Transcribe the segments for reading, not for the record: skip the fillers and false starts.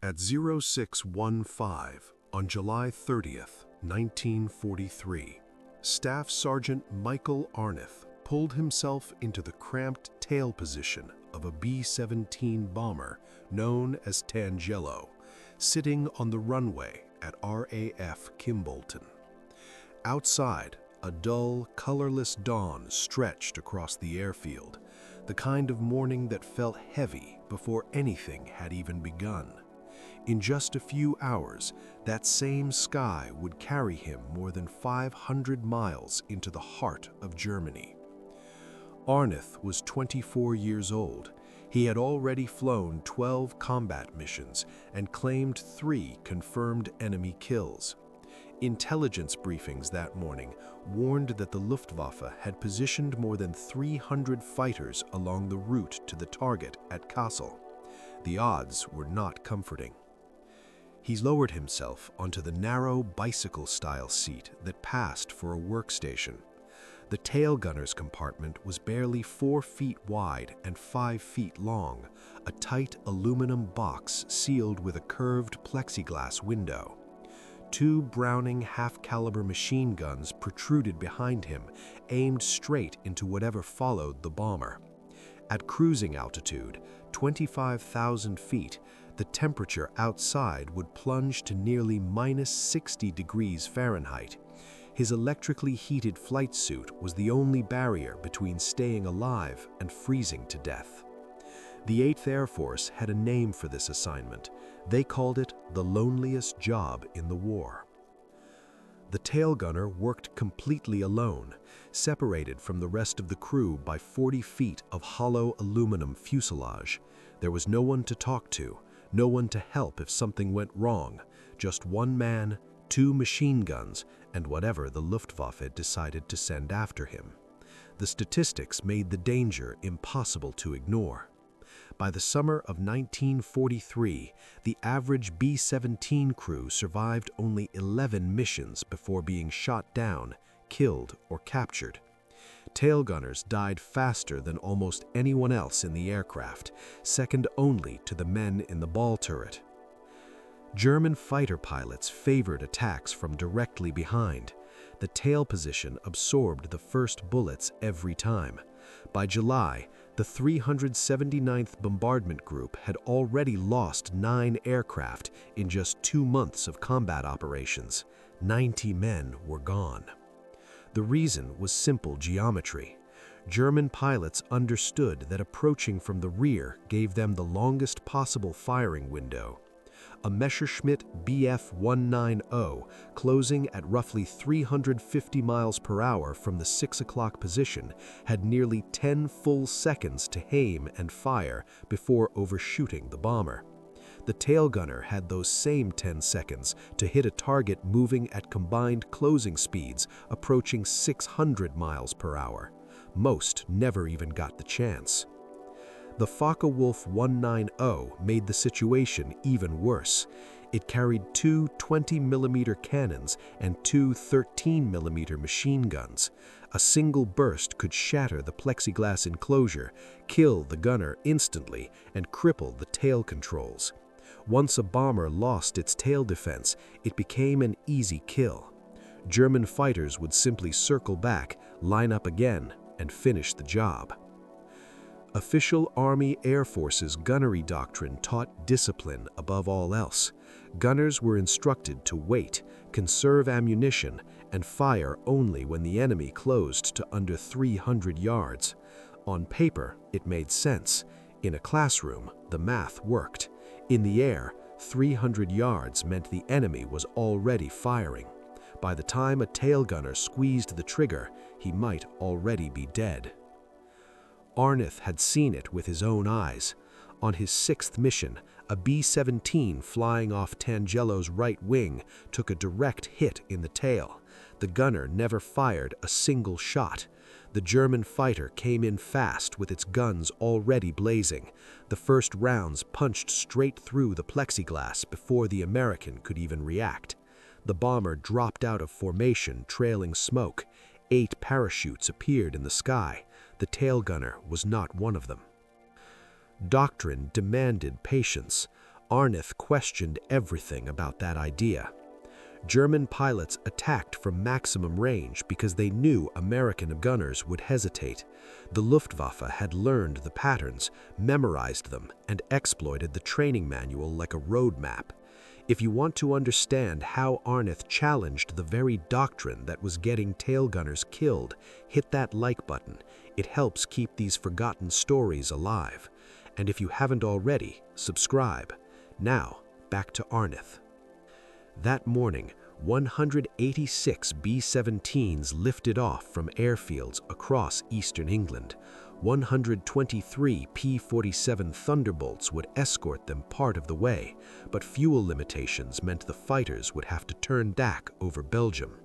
At 0615 on July 30th, 1943, Staff Sergeant Michael Arooth pulled himself into the cramped tail position of a B-17 bomber known as Tondelayo, sitting on the runway at RAF Kimbolton. Outside, a dull, colorless dawn stretched across the airfield, the kind of morning that felt heavy before anything had even begun. In just a few hours, that same sky would carry him more than 500 miles into the heart of Germany. Arooth was 24 years old. He had already flown 12 combat missions and claimed 3 confirmed enemy kills. Intelligence briefings that morning warned that the Luftwaffe had positioned more than 300 fighters along the route to the target at Kassel. The odds were not comforting. He lowered himself onto the narrow bicycle-style seat that passed for a workstation. The tail gunner's compartment was barely 4 feet wide and 5 feet long, a tight aluminum box sealed with a curved plexiglass window. 2 Browning half-caliber machine guns protruded behind him, aimed straight into whatever followed the bomber. At cruising altitude, 25,000 feet, the temperature outside would plunge to nearly -60 degrees Fahrenheit. His electrically heated flight suit was the only barrier between staying alive and freezing to death. The 8th Air Force had a name for this assignment. They called it the loneliest job in the war. The tail gunner worked completely alone, separated from the rest of the crew by 40 feet of hollow aluminum fuselage. There was no one to talk to, no one to help if something went wrong, just 1 man, 2 machine guns, and whatever the Luftwaffe decided to send after him. The statistics made the danger impossible to ignore. By the summer of 1943, the average B-17 crew survived only 11 missions before being shot down, killed, or captured. Tail gunners died faster than almost anyone else in the aircraft, second only to the men in the ball turret. German fighter pilots favored attacks from directly behind. The tail position absorbed the first bullets every time. By July, the 379th Bombardment Group had already lost 9 aircraft in just 2 months of combat operations. 90 men were gone. The reason was simple geometry. German pilots understood that approaching from the rear gave them the longest possible firing window. A Messerschmitt Bf-190, closing at roughly 350 miles per hour from the 6 o'clock position, had nearly 10 full seconds to aim and fire before overshooting the bomber. The tail gunner had those same 10 seconds to hit a target moving at combined closing speeds approaching 600 miles per hour. Most never even got the chance. The Focke-Wulf 190 made the situation even worse. It carried 2 20mm cannons and 2 13mm machine guns. A single burst could shatter the plexiglass enclosure, kill the gunner instantly, and cripple the tail controls. Once a bomber lost its tail defense, it became an easy kill. German fighters would simply circle back, line up again, and finish the job. Official Army Air Force's gunnery doctrine taught discipline above all else. Gunners were instructed to wait, conserve ammunition, and fire only when the enemy closed to under 300 yards. On paper, it made sense. In a classroom, the math worked. In the air, 300 yards meant the enemy was already firing. By the time a tail gunner squeezed the trigger, he might already be dead. Arooth had seen it with his own eyes. On his 6th mission, a B-17 flying off Tondelayo's right wing took a direct hit in the tail. The gunner never fired a single shot. The German fighter came in fast with its guns already blazing. The first rounds punched straight through the plexiglass before the American could even react. The bomber dropped out of formation, trailing smoke. 8 parachutes appeared in the sky. The tail gunner was not one of them. Doctrine demanded patience. Arooth questioned everything about that idea. German pilots attacked from maximum range because they knew American gunners would hesitate. The Luftwaffe had learned the patterns, memorized them, and exploited the training manual like a roadmap. If you want to understand how Arooth challenged the very doctrine that was getting tail gunners killed, hit that like button. It helps keep these forgotten stories alive. And if you haven't already, subscribe. Now, back to Arooth. That morning, 186 B-17s lifted off from airfields across eastern England. 123 P-47 Thunderbolts would escort them part of the way, but fuel limitations meant the fighters would have to turn back over Belgium.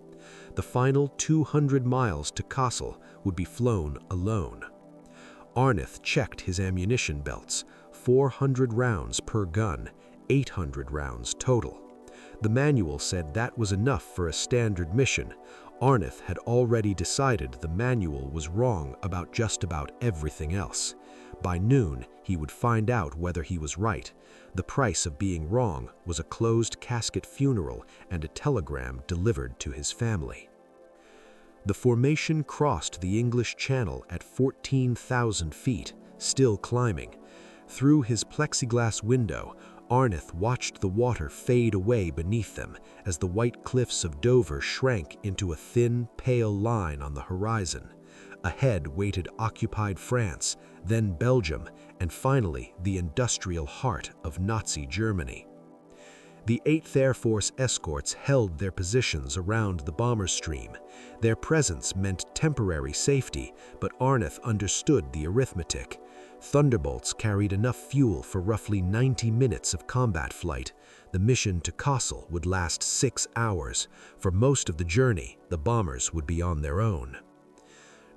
The final 200 miles to Kassel would be flown alone. Arooth checked his ammunition belts, 400 rounds per gun, 800 rounds total. The manual said that was enough for a standard mission. Arooth had already decided the manual was wrong about just about everything else. By noon, he would find out whether he was right. The price of being wrong was a closed casket funeral and a telegram delivered to his family. The formation crossed the English Channel at 14,000 feet, still climbing. Through his plexiglass window, Arooth watched the water fade away beneath them as the white cliffs of Dover shrank into a thin, pale line on the horizon. Ahead waited occupied France, then Belgium, and finally the industrial heart of Nazi Germany. The 8th Air Force escorts held their positions around the bomber stream. Their presence meant temporary safety, but Arooth understood the arithmetic. Thunderbolts carried enough fuel for roughly 90 minutes of combat flight. The mission to Kassel would last 6 hours. For most of the journey, the bombers would be on their own.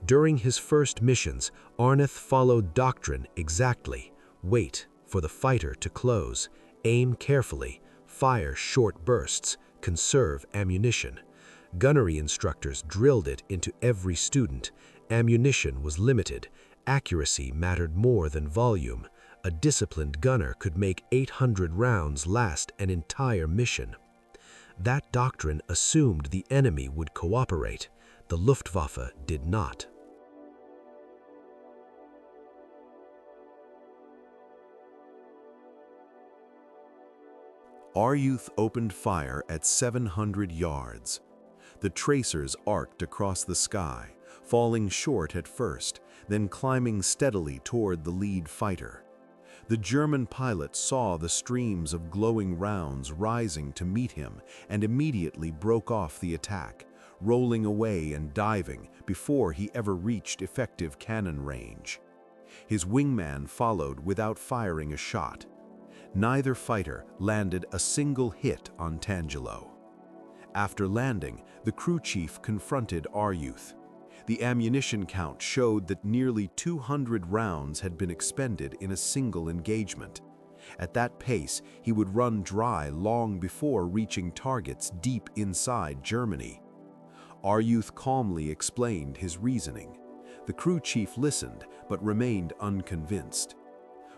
During his first missions, Arooth followed doctrine exactly. Wait for the fighter to close, aim carefully, fire short bursts, conserve ammunition. Gunnery instructors drilled it into every student. Ammunition was limited. Accuracy mattered more than volume. A disciplined gunner could make 800 rounds last an entire mission. That doctrine assumed the enemy would cooperate. The Luftwaffe did not. Arooth opened fire at 700 yards. The tracers arced across the sky, falling short at first, then climbing steadily toward the lead fighter. The German pilot saw the streams of glowing rounds rising to meet him and immediately broke off the attack, rolling away and diving before he ever reached effective cannon range. His wingman followed without firing a shot. Neither fighter landed a single hit on Tondelayo. After landing, the crew chief confronted Arooth. The ammunition count showed that nearly 200 rounds had been expended in a single engagement. At that pace, he would run dry long before reaching targets deep inside Germany. Arooth calmly explained his reasoning. The crew chief listened, but remained unconvinced.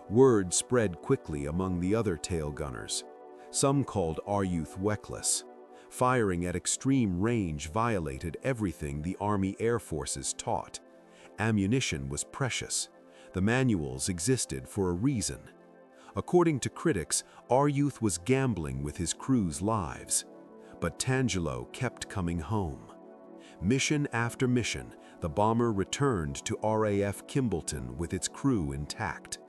Word spread quickly among the other tail gunners. Some called Arooth reckless. Firing at extreme range violated everything the Army Air Forces taught. Ammunition was precious. The manuals existed for a reason. According to critics, Arooth was gambling with his crew's lives. But Tondelayo kept coming home. Mission after mission, the bomber returned to RAF Kimballton with its crew intact.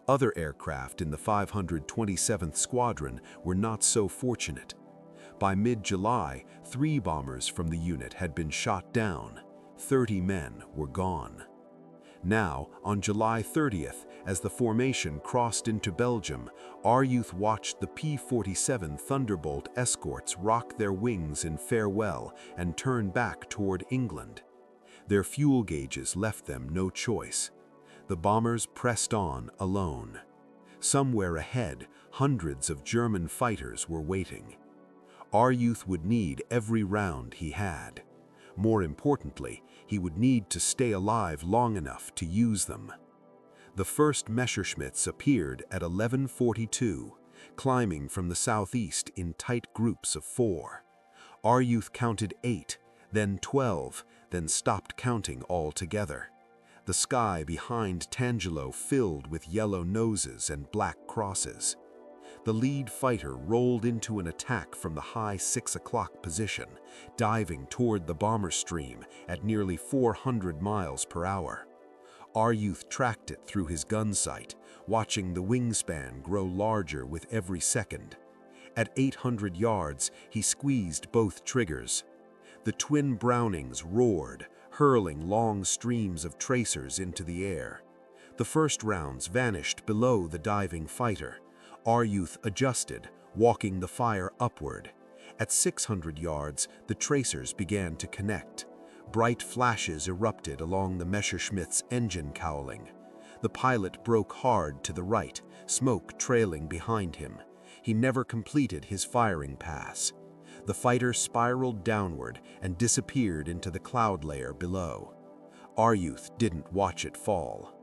Other aircraft in the 527th Squadron were not so fortunate. By mid-July, 3 bombers from the unit had been shot down. 30 men were gone. Now, on July 30th, as the formation crossed into Belgium, Arooth watched the P-47 Thunderbolt escorts rock their wings in farewell and turn back toward England. Their fuel gauges left them no choice. The bombers pressed on alone. Somewhere ahead, hundreds of German fighters were waiting. Arooth would need every round he had. More importantly, he would need to stay alive long enough to use them. The first Messerschmitts appeared at 11:42. climbing from the southeast in tight groups of 4. Arooth counted 8, then 12, then stopped counting altogether. The sky behind Tondelayo filled with yellow noses and black crosses. The lead fighter rolled into an attack from the high 6 o'clock position, diving toward the bomber stream at nearly 400 miles per hour. Arooth tracked it through his gun sight, watching the wingspan grow larger with every second. At 800 yards, he squeezed both triggers. The twin Brownings roared, hurling long streams of tracers into the air. The first rounds vanished below the diving fighter. Arooth adjusted, walking the fire upward. At 600 yards, the tracers began to connect. Bright flashes erupted along the Messerschmitts' engine cowling. The pilot broke hard to the right, smoke trailing behind him. He never completed his firing pass. The fighter spiraled downward and disappeared into the cloud layer below. Arooth didn't watch it fall.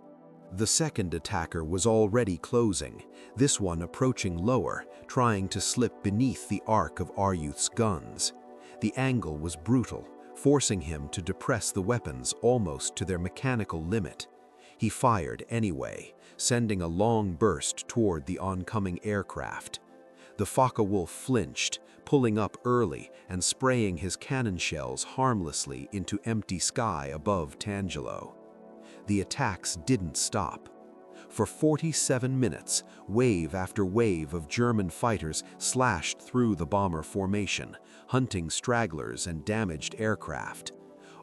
The second attacker was already closing, this one approaching lower, trying to slip beneath the arc of Arooth's guns. The angle was brutal, forcing him to depress the weapons almost to their mechanical limit. He fired anyway, sending a long burst toward the oncoming aircraft. The Focke-Wulf flinched, pulling up early and spraying his cannon shells harmlessly into empty sky above Tondelayo. The attacks didn't stop. For 47 minutes, wave after wave of German fighters slashed through the bomber formation, hunting stragglers and damaged aircraft.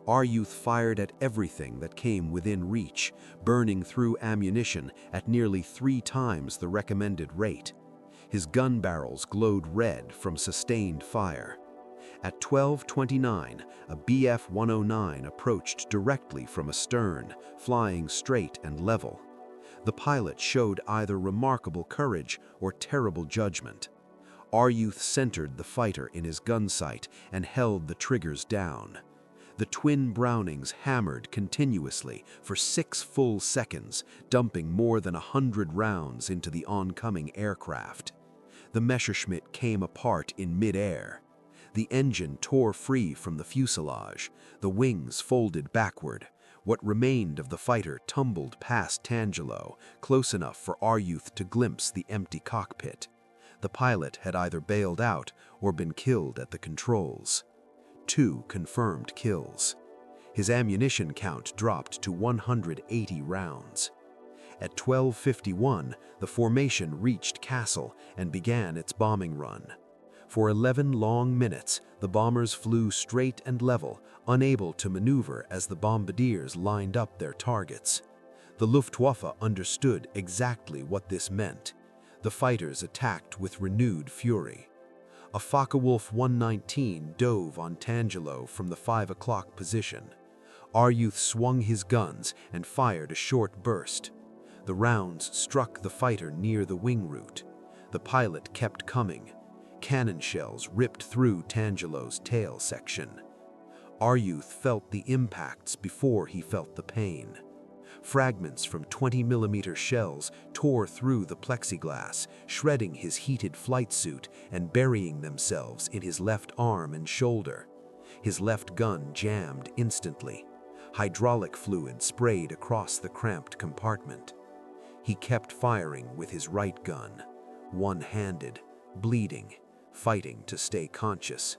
Arooth fired at everything that came within reach, burning through ammunition at nearly 3 times the recommended rate. His gun barrels glowed red from sustained fire. At 12:29, a Bf-109 approached directly from astern, flying straight and level. The pilot showed either remarkable courage or terrible judgment. Arooth centered the fighter in his gun sight and held the triggers down. The twin Brownings hammered continuously for 6 full seconds, dumping more than 100 rounds into the oncoming aircraft. The Messerschmitt came apart in mid-air. The engine tore free from the fuselage, the wings folded backward. What remained of the fighter tumbled past Tondelayo, close enough for Arooth to glimpse the empty cockpit. The pilot had either bailed out or been killed at the controls. 2 confirmed kills. His ammunition count dropped to 180 rounds. At 12:51, the formation reached Kassel and began its bombing run. For 11 long minutes, the bombers flew straight and level, unable to maneuver as the bombardiers lined up their targets. The Luftwaffe understood exactly what this meant. The fighters attacked with renewed fury. A Focke-Wulf 119 dove on Tondelayo from the 5 o'clock position. Arooth swung his guns and fired a short burst. The rounds struck the fighter near the wing root. The pilot kept coming. Cannon shells ripped through Tondelayo's tail section. Arooth felt the impacts before he felt the pain. Fragments from 20mm shells tore through the plexiglass, shredding his heated flight suit and burying themselves in his left arm and shoulder. His left gun jammed instantly. Hydraulic fluid sprayed across the cramped compartment. He kept firing with his right gun, one-handed, bleeding, fighting to stay conscious.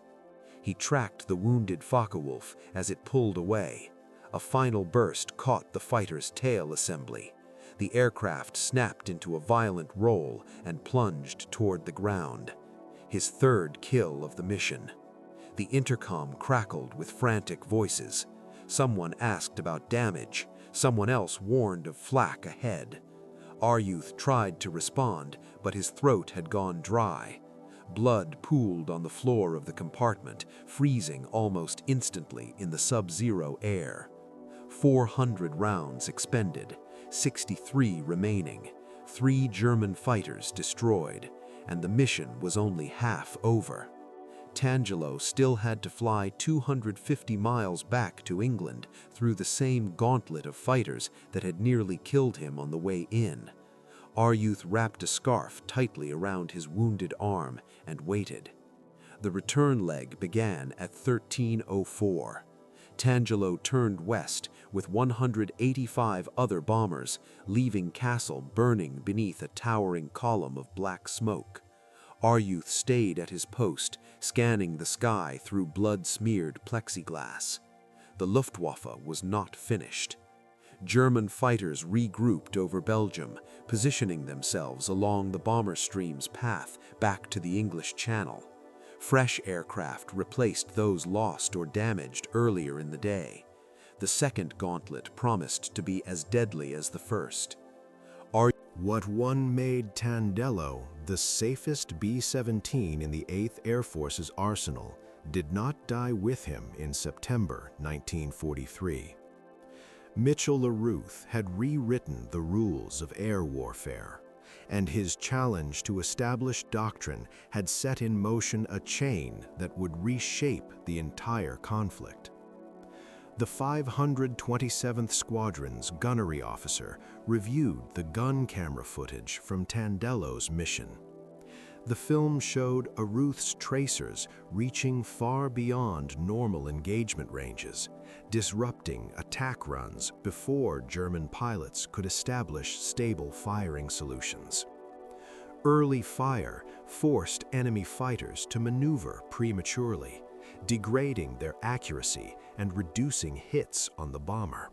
He tracked the wounded Focke-Wulf as it pulled away. A final burst caught the fighter's tail assembly. The aircraft snapped into a violent roll and plunged toward the ground. His third kill of the mission. The intercom crackled with frantic voices. Someone asked about damage. Someone else warned of flak ahead. Arooth tried to respond, but his throat had gone dry. Blood pooled on the floor of the compartment, freezing almost instantly in the sub-zero air. 400 rounds expended, 63 remaining, 3 German fighters destroyed, and the mission was only half over. Tondelayo still had to fly 250 miles back to England through the same gauntlet of fighters that had nearly killed him on the way in. Arooth wrapped a scarf tightly around his wounded arm and waited. The return leg began at 13:04. Tondelayo turned west with 185 other bombers, leaving Kassel burning beneath a towering column of black smoke. Arooth stayed at his post, scanning the sky through blood-smeared plexiglass. The Luftwaffe was not finished. German fighters regrouped over Belgium, positioning themselves along the bomber stream's path back to the English Channel. Fresh aircraft replaced those lost or damaged earlier in the day. The second gauntlet promised to be as deadly as the first. What one made Tondelayo the safest B-17 in the 8th Air Force's arsenal did not die with him in September 1943. Michael Arooth had rewritten the rules of air warfare, and his challenge to established doctrine had set in motion a chain that would reshape the entire conflict. The 527th Squadron's gunnery officer reviewed the gun camera footage from Tondelayo's mission. The film showed Arooth's tracers reaching far beyond normal engagement ranges, disrupting attack runs before German pilots could establish stable firing solutions. Early fire forced enemy fighters to maneuver prematurely, degrading their accuracy and reducing hits on the bomber.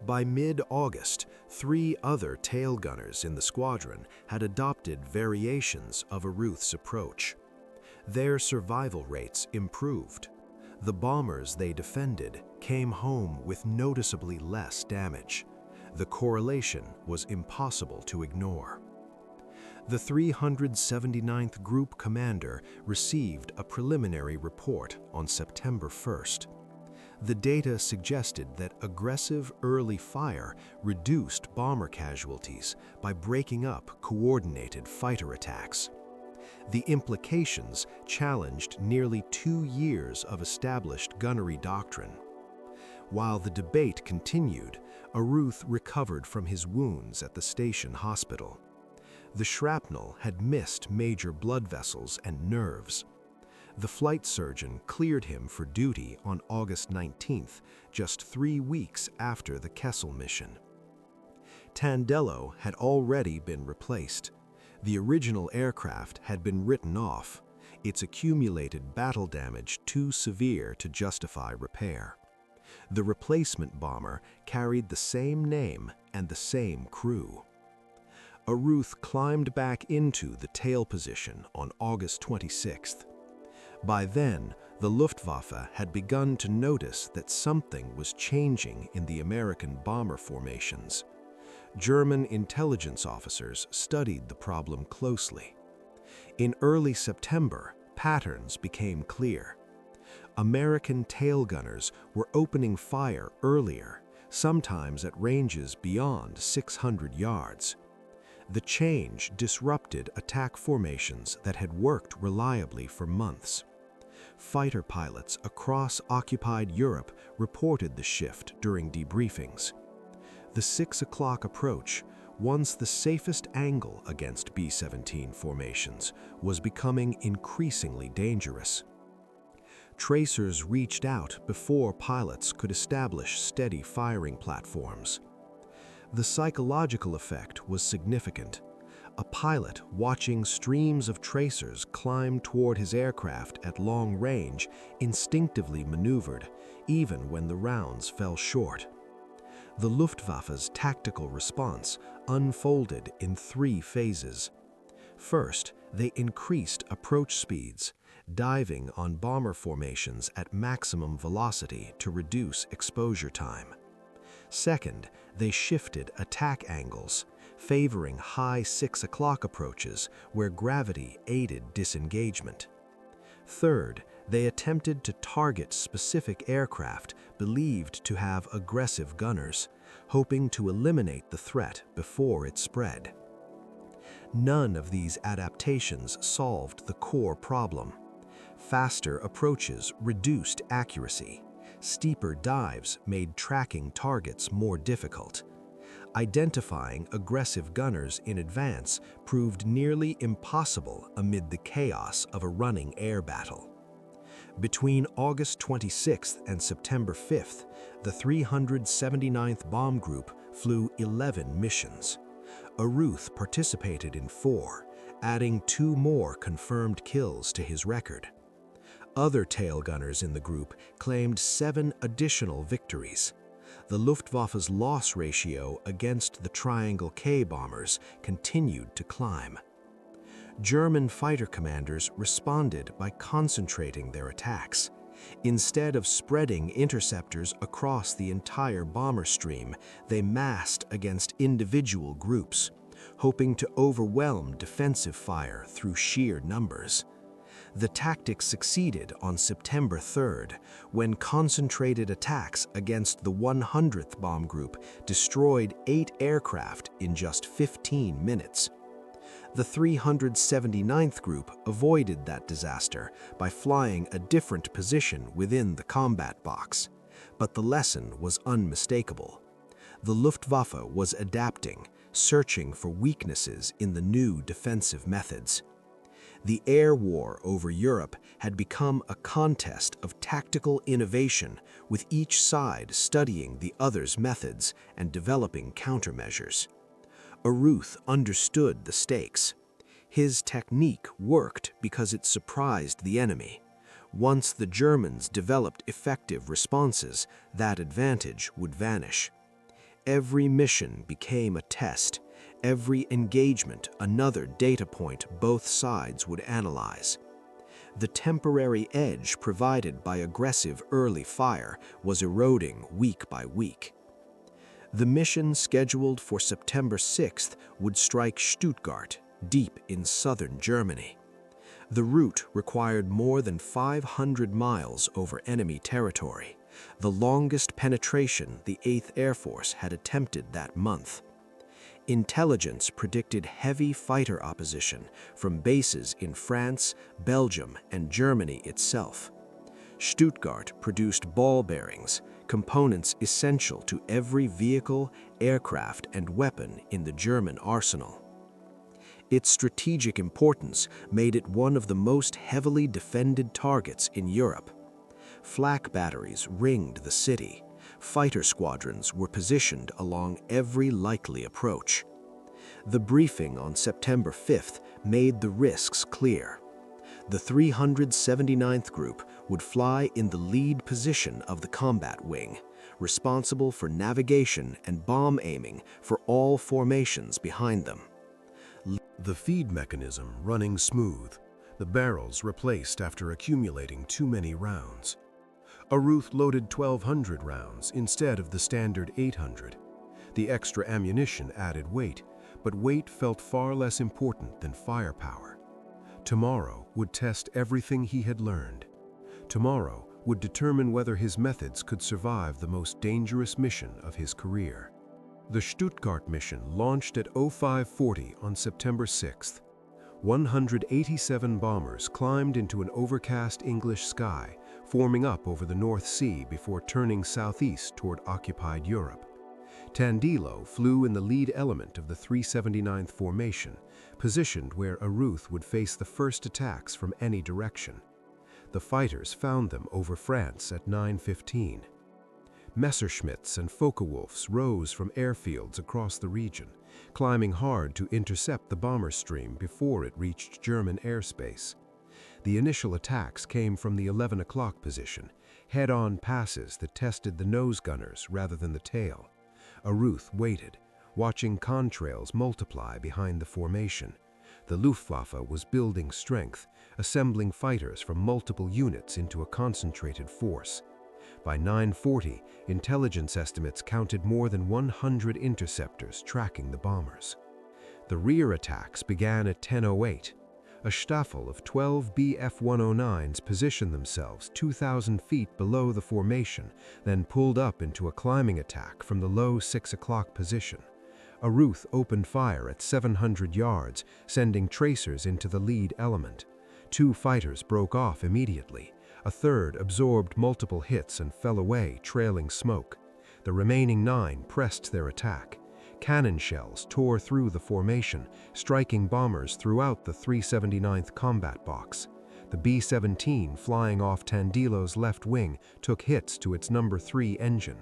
By mid-August, 3 other tail gunners in the squadron had adopted variations of Arooth's approach. Their survival rates improved. The bombers they defended came home with noticeably less damage. The correlation was impossible to ignore. The 379th Group Commander received a preliminary report on September 1st. The data suggested that aggressive early fire reduced bomber casualties by breaking up coordinated fighter attacks. The implications challenged nearly 2 years of established gunnery doctrine. While the debate continued, Arooth recovered from his wounds at the station hospital. The shrapnel had missed major blood vessels and nerves. The flight surgeon cleared him for duty on August 19th, just 3 weeks after the Kassel mission. Tondelayo had already been replaced. The original aircraft had been written off, its accumulated battle damage too severe to justify repair. The replacement bomber carried the same name and the same crew. Arooth climbed back into the tail position on August 26th. By then, the Luftwaffe had begun to notice that something was changing in the American bomber formations. German intelligence officers studied the problem closely. In early September, patterns became clear. American tail gunners were opening fire earlier, sometimes at ranges beyond 600 yards. The change disrupted attack formations that had worked reliably for months. Fighter pilots across occupied Europe reported the shift during debriefings. The 6 o'clock approach, once the safest angle against B-17 formations, was becoming increasingly dangerous. Tracers reached out before pilots could establish steady firing platforms. The psychological effect was significant. A pilot watching streams of tracers climb toward his aircraft at long range instinctively maneuvered, even when the rounds fell short. The Luftwaffe's tactical response unfolded in 3 phases. First, they increased approach speeds, diving on bomber formations at maximum velocity to reduce exposure time. Second, they shifted attack angles, favoring high 6 o'clock approaches where gravity aided disengagement. Third, they attempted to target specific aircraft believed to have aggressive gunners, hoping to eliminate the threat before it spread. None of these adaptations solved the core problem. Faster approaches reduced accuracy. Steeper dives made tracking targets more difficult. Identifying aggressive gunners in advance proved nearly impossible amid the chaos of a running air battle. Between August 26th and September 5th, the 379th Bomb Group flew 11 missions. Arooth participated in 4, adding 2 more confirmed kills to his record. Other tail gunners in the group claimed 7 additional victories. The Luftwaffe's loss ratio against the Triangle K bombers continued to climb. German fighter commanders responded by concentrating their attacks. Instead of spreading interceptors across the entire bomber stream, they massed against individual groups, hoping to overwhelm defensive fire through sheer numbers. The tactic succeeded on September 3rd, when concentrated attacks against the 100th Bomb Group destroyed 8 aircraft in just 15 minutes. The 379th Group avoided that disaster by flying a different position within the combat box, but the lesson was unmistakable. The Luftwaffe was adapting, searching for weaknesses in the new defensive methods. The air war over Europe had become a contest of tactical innovation, with each side studying the other's methods and developing countermeasures. Arooth understood the stakes. His technique worked because it surprised the enemy. Once the Germans developed effective responses, that advantage would vanish. Every mission became a test. Every engagement another data point both sides would analyze. The temporary edge provided by aggressive early fire was eroding week by week. The mission scheduled for September 6th would strike Stuttgart, deep in southern Germany. The route required more than 500 miles over enemy territory, the longest penetration the 8th Air Force had attempted that month. Intelligence predicted heavy fighter opposition from bases in France, Belgium, and Germany itself. Stuttgart produced ball bearings, components essential to every vehicle, aircraft, and weapon in the German arsenal. Its strategic importance made it one of the most heavily defended targets in Europe. Flak batteries ringed the city. Fighter squadrons were positioned along every likely approach. The briefing on September 5th made the risks clear. The 379th Group would fly in the lead position of the combat wing, responsible for navigation and bomb aiming for all formations behind them. The feed mechanism running smooth, the barrels replaced after accumulating too many rounds. Arooth loaded 1,200 rounds instead of the standard 800. The extra ammunition added weight, but weight felt far less important than firepower. Tomorrow would test everything he had learned. Tomorrow would determine whether his methods could survive the most dangerous mission of his career. The Stuttgart mission launched at 0540 on September 6th. 187 bombers climbed into an overcast English sky, forming up over the North Sea before turning southeast toward occupied Europe. Tondelayo flew in the lead element of the 379th Formation, positioned where Arooth would face the first attacks from any direction. The fighters found them over France at 9:15. Messerschmitts and Focke-Wulfs rose from airfields across the region, climbing hard to intercept the bomber stream before it reached German airspace. The initial attacks came from the 11 o'clock position, head-on passes that tested the nose gunners rather than the tail. Arooth waited, watching contrails multiply behind the formation. The Luftwaffe was building strength, assembling fighters from multiple units into a concentrated force. By 9:40, intelligence estimates counted more than 100 interceptors tracking the bombers. The rear attacks began at 10:08. A staffel of 12 Bf-109s positioned themselves 2,000 feet below the formation, then pulled up into a climbing attack from the low 6 o'clock position. Arooth opened fire at 700 yards, sending tracers into the lead element. 2 fighters broke off immediately. A third absorbed multiple hits and fell away, trailing smoke. The remaining 9 pressed their attack. Cannon shells tore through the formation, striking bombers throughout the 379th Combat Box. The B-17 flying off Tondelayo's left wing took hits to its number 3 engine.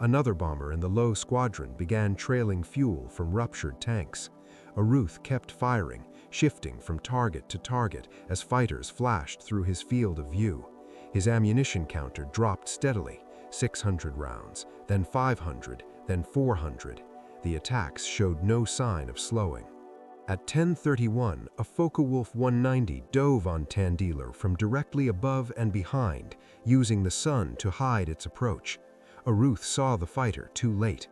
Another bomber in the low squadron began trailing fuel from ruptured tanks. Arooth kept firing, shifting from target to target as fighters flashed through his field of view. His ammunition counter dropped steadily, 600 rounds, then 500, then 400. The attacks showed no sign of slowing. At 10:31, a Focke-Wulf 190 dove on Tondelayo from directly above and behind, using the sun to hide its approach. Arooth saw the fighter too late.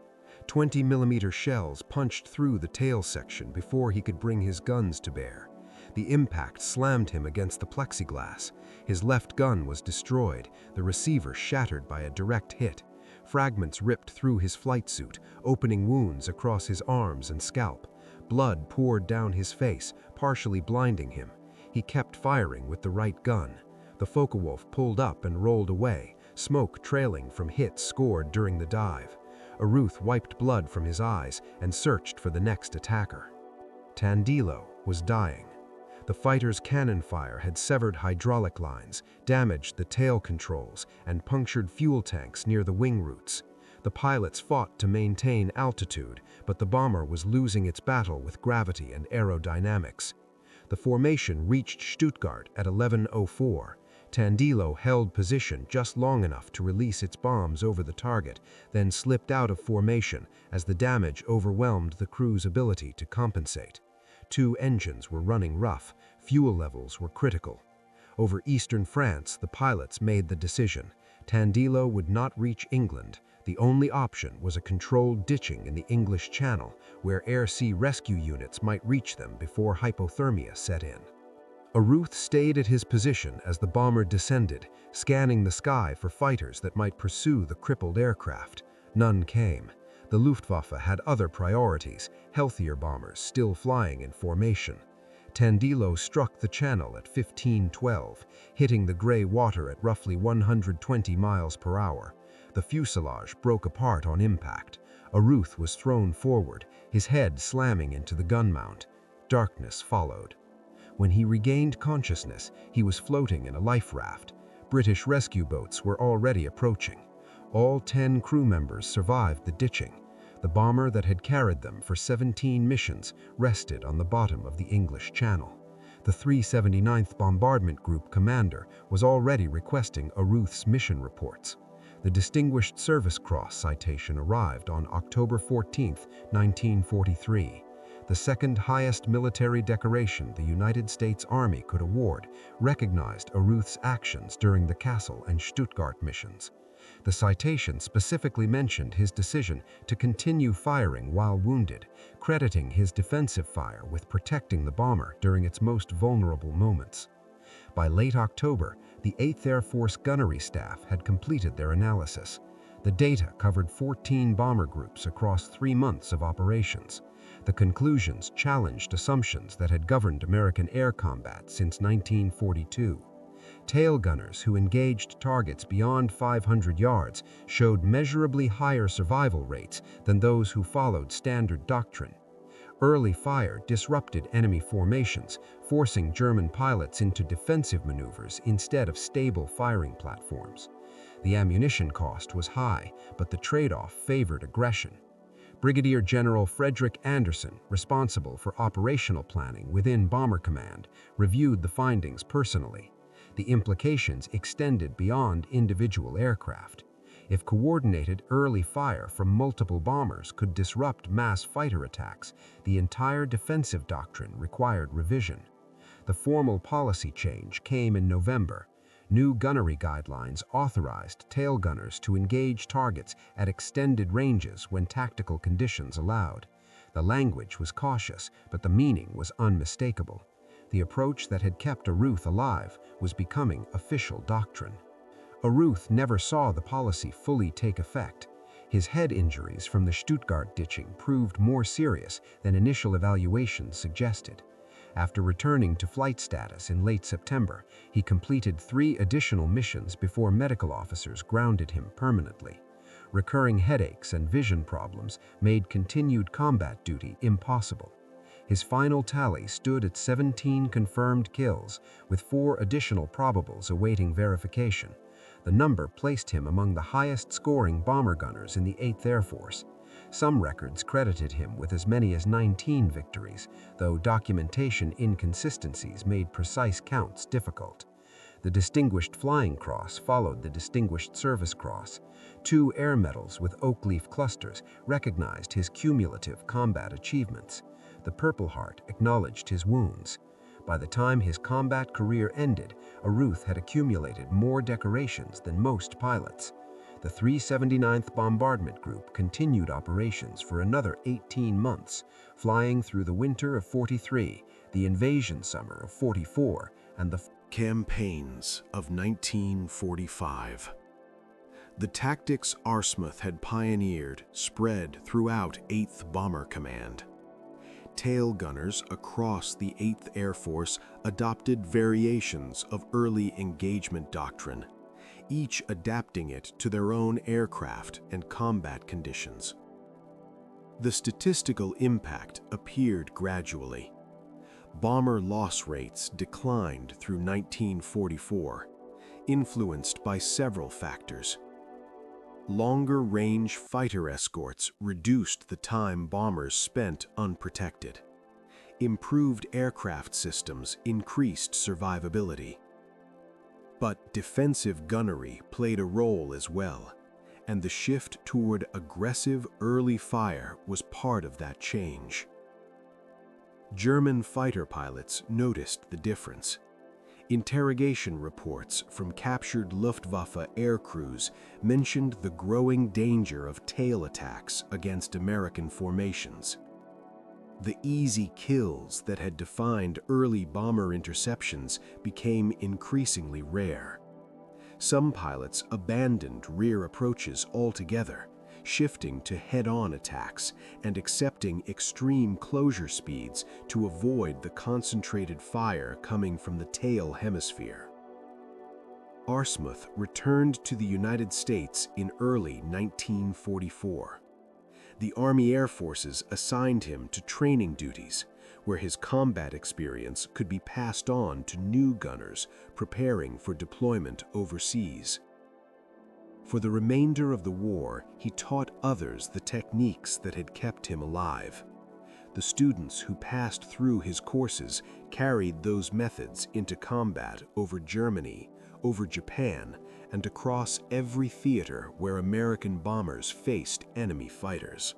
20mm shells punched through the tail section before he could bring his guns to bear. The impact slammed him against the plexiglass. His left gun was destroyed, the receiver shattered by a direct hit. Fragments ripped through his flight suit, opening wounds across his arms and scalp. Blood poured down his face, partially blinding him. He kept firing with the right gun. The Focke-Wulf pulled up and rolled away, smoke trailing from hits scored during the dive. Arooth wiped blood from his eyes and searched for the next attacker. Tondelayo was dying. The fighter's cannon fire had severed hydraulic lines, damaged the tail controls, and punctured fuel tanks near the wing roots. The pilots fought to maintain altitude, but the bomber was losing its battle with gravity and aerodynamics. The formation reached Stuttgart at 11:04. Tondelayo held position just long enough to release its bombs over the target, then slipped out of formation as the damage overwhelmed the crew's ability to compensate. 2 engines were running rough, fuel levels were critical. Over eastern France, the pilots made the decision. Tondelayo would not reach England. The only option was a controlled ditching in the English Channel, where air-sea rescue units might reach them before hypothermia set in. Arooth stayed at his position as the bomber descended, scanning the sky for fighters that might pursue the crippled aircraft. None came. The Luftwaffe had other priorities, healthier bombers still flying in formation. Tondelayo struck the channel at 15:12, hitting the gray water at roughly 120 miles per hour. The fuselage broke apart on impact. Arooth was thrown forward, his head slamming into the gun mount. Darkness followed. When he regained consciousness, he was floating in a life raft. British rescue boats were already approaching. All 10 crew members survived the ditching. The bomber that had carried them for 17 missions rested on the bottom of the English Channel. The 379th Bombardment Group commander was already requesting Arooth's mission reports. The Distinguished Service Cross citation arrived on October 14, 1943. The second highest military decoration the United States Army could award, recognized Arooth's actions during the Kassel and Stuttgart missions. The citation specifically mentioned his decision to continue firing while wounded, crediting his defensive fire with protecting the bomber during its most vulnerable moments. By late October, the 8th Air Force gunnery staff had completed their analysis. The data covered 14 bomber groups across 3 months of operations. The conclusions challenged assumptions that had governed American air combat since 1942. Tail gunners who engaged targets beyond 500 yards showed measurably higher survival rates than those who followed standard doctrine. Early fire disrupted enemy formations, forcing German pilots into defensive maneuvers instead of stable firing platforms. The ammunition cost was high, but the trade-off favored aggression. Brigadier General Frederick Anderson, responsible for operational planning within Bomber Command, reviewed the findings personally. The implications extended beyond individual aircraft. If coordinated early fire from multiple bombers could disrupt mass fighter attacks, the entire defensive doctrine required revision. The formal policy change came in November. New gunnery guidelines authorized tail gunners to engage targets at extended ranges when tactical conditions allowed. The language was cautious, but the meaning was unmistakable. The approach that had kept Arooth alive was becoming official doctrine. Arooth never saw the policy fully take effect. His head injuries from the Stuttgart ditching proved more serious than initial evaluations suggested. After returning to flight status in late September, he completed 3 additional missions before medical officers grounded him permanently. Recurring headaches and vision problems made continued combat duty impossible. His final tally stood at 17 confirmed kills, with 4 additional probables awaiting verification. The number placed him among the highest-scoring bomber gunners in the 8th Air Force. Some records credited him with as many as 19 victories, though documentation inconsistencies made precise counts difficult. The Distinguished Flying Cross followed the Distinguished Service Cross. 2 air medals with oak leaf clusters recognized his cumulative combat achievements. The Purple Heart acknowledged his wounds. By the time his combat career ended, Arooth had accumulated more decorations than most pilots. The 379th Bombardment Group continued operations for another 18 months, flying through the winter of '43, the invasion summer of '44, and the Campaigns of 1945. The tactics Arooth had pioneered spread throughout 8th Bomber Command. Tail gunners across the 8th Air Force adopted variations of early engagement doctrine, each adapting it to their own aircraft and combat conditions. The statistical impact appeared gradually. Bomber loss rates declined through 1944, influenced by several factors. Longer-range fighter escorts reduced the time bombers spent unprotected. Improved aircraft systems increased survivability. But defensive gunnery played a role as well, and the shift toward aggressive early fire was part of that change. German fighter pilots noticed the difference. Interrogation reports from captured Luftwaffe air crews mentioned the growing danger of tail attacks against American formations. The easy kills that had defined early bomber interceptions became increasingly rare. Some pilots abandoned rear approaches altogether, shifting to head-on attacks and accepting extreme closure speeds to avoid the concentrated fire coming from the tail hemisphere. Arooth returned to the United States in early 1944. The Army Air Forces assigned him to training duties, where his combat experience could be passed on to new gunners preparing for deployment overseas. For the remainder of the war, he taught others the techniques that had kept him alive. The students who passed through his courses carried those methods into combat over Germany, over Japan, and across every theater where American bombers faced enemy fighters.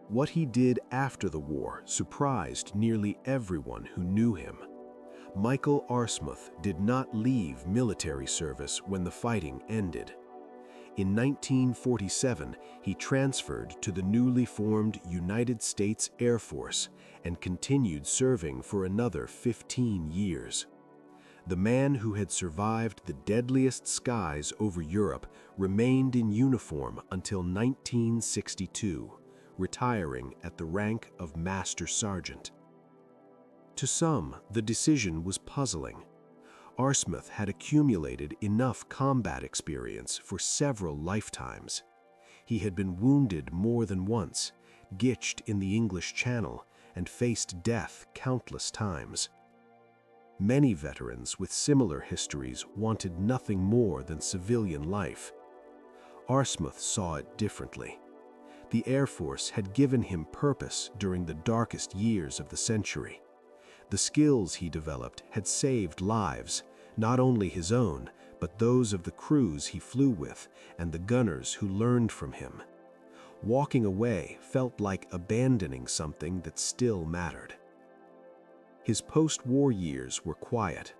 What he did after the war surprised nearly everyone who knew him. Michael Arooth did not leave military service when the fighting ended. In 1947, he transferred to the newly formed United States Air Force and continued serving for another 15 years. The man who had survived the deadliest skies over Europe remained in uniform until 1962, retiring at the rank of Master Sergeant. To some, the decision was puzzling. Arooth had accumulated enough combat experience for several lifetimes. He had been wounded more than once, gitched in the English Channel, and faced death countless times. Many veterans with similar histories wanted nothing more than civilian life. Arooth saw it differently. The Air Force had given him purpose during the darkest years of the century. The skills he developed had saved lives, not only his own, but those of the crews he flew with and the gunners who learned from him. Walking away felt like abandoning something that still mattered. His post-war years were quiet.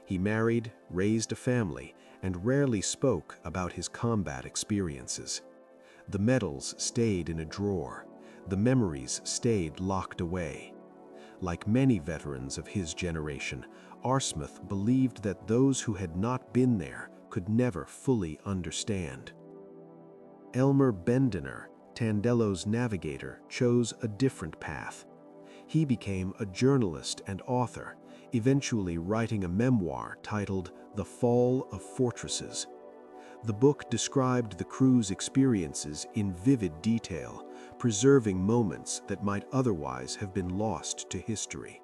He married, raised a family, and rarely spoke about his combat experiences. The medals stayed in a drawer. The memories stayed locked away. Like many veterans of his generation, Arooth believed that those who had not been there could never fully understand. Elmer Bendener, Tondelayo's navigator, chose a different path. He became a journalist and author, eventually writing a memoir titled The Fall of Fortresses. The book described the crew's experiences in vivid detail, preserving moments that might otherwise have been lost to history.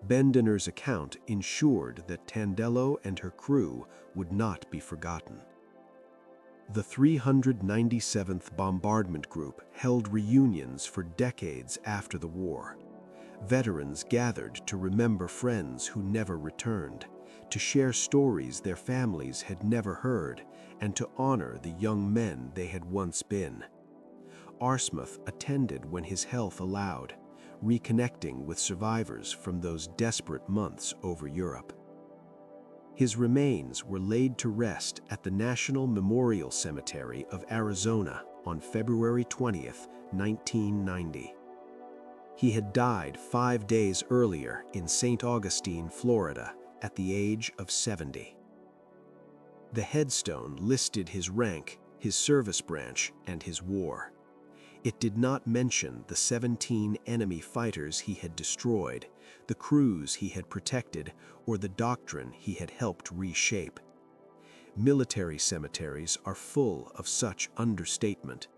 Bendener's account ensured that Tondelayo and her crew would not be forgotten. The 397th Bombardment Group held reunions for decades after the war. Veterans gathered to remember friends who never returned, to share stories their families had never heard, and to honor the young men they had once been. Arooth attended when his health allowed, reconnecting with survivors from those desperate months over Europe. His remains were laid to rest at the National Memorial Cemetery of Arizona on February 20, 1990. He had died 5 days earlier in St. Augustine, Florida, at the age of 70. The headstone listed his rank, his service branch, and his war. It did not mention the 17 enemy fighters he had destroyed, the crews he had protected, or the doctrine he had helped reshape. Military cemeteries are full of such understatement.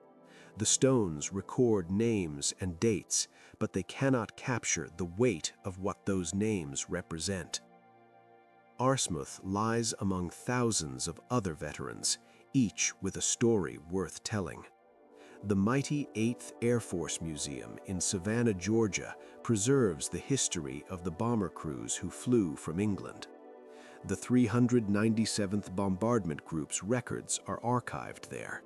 The stones record names and dates, but they cannot capture the weight of what those names represent. Arooth lies among thousands of other veterans, each with a story worth telling. The mighty 8th Air Force Museum in Savannah, Georgia, preserves the history of the bomber crews who flew from England. The 397th Bombardment Group's records are archived there.